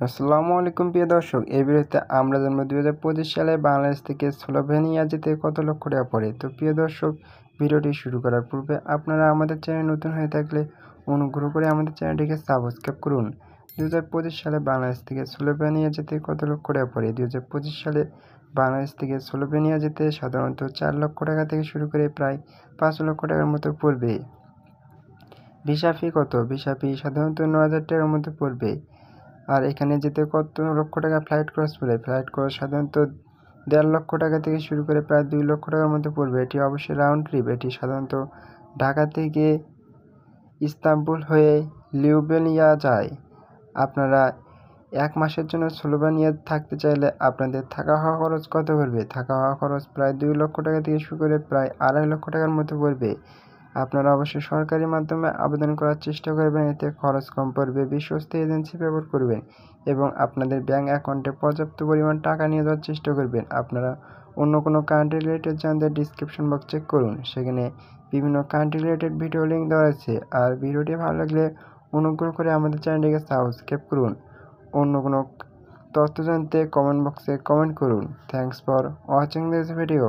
আসসালামু আলাইকুম প্রিয় দর্শক, এই ভিডিওতে আমরা জানবো 2025 সালে বাংলাদেশ থেকে স্লোভেনিয়া যেতে কত লক্ষ টাকা পড়ে। তো প্রিয় দর্শক, ভিডিওটি শুরু করার পূর্বে আপনারা আমাদের চ্যানেল নতুন হয়ে থাকলে অনুগ্রহ করে আমাদের চ্যানেলটিকে সাবস্ক্রাইব করুন। 2025 সালে বাংলাদেশ থেকে স্লোভেনিয়া যেতে কত লক্ষ টাকা পড়ে। 2025 সালে বাংলাদেশ থেকে স্লোভেনিয়া যেতে সাধারণত 4 লক্ষ টাকা থেকে শুরু করে প্রায় 5 লক্ষ টাকার মতো পড়বে। ভিসা ফি কত? ভিসা ফি সাধারণত 9,000 টাকার মতো পড়বে। আর এখানে যেতে কত লক্ষ টাকা ফ্লাইট খরচ পড়ে? ফ্লাইট খরচ সাধারণত 1.5 লক্ষ টাকা থেকে শুরু করে প্রায় 2 লক্ষ টাকার মধ্যে পড়বে। এটি অবশ্যই রাউন্ড ট্রিপ। এটি সাধারণত ঢাকা থেকে ইস্তাম্বুল হয়ে লিউবেনিয়া যায়। আপনারা 1 মাসের জন্য স্লোভেনিয়া থাকতে চাইলে আপনাদের থাকা হওয়া খরচ কত পড়বে? থাকা হওয়া খরচ প্রায় 2 লক্ষ টাকা থেকে শুরু করে প্রায় 2.5 লক্ষ টাকার মতো পড়বে। আপনারা অবশ্যই সরকারি মাধ্যমে আবেদন করার চেষ্টা করবেন, এতে খরচ কম পড়বে। বিশ্বস্ত এজেন্সি ব্যবহার করবেন এবং আপনাদের ব্যাঙ্ক অ্যাকাউন্টে পর্যাপ্ত পরিমাণ টাকা নিয়ে যাওয়ার চেষ্টা করবেন। আপনারা অন্য কোনো কান্ট্রি রিলেটেড জানতে ডিসক্রিপশন বক্স চেক করুন, সেখানে বিভিন্ন কান্ট্রি রিলেটেড ভিডিও লিঙ্ক দেওয়া আছে। আর ভিডিওটি ভালো লাগলে অনুগ্রহ করে আমাদের চ্যানেলটিকে সাবস্ক্রাইব করুন। অন্য কোনো তথ্য জানতে কমেন্ট বক্সে কমেন্ট করুন। Thanks for watching this video.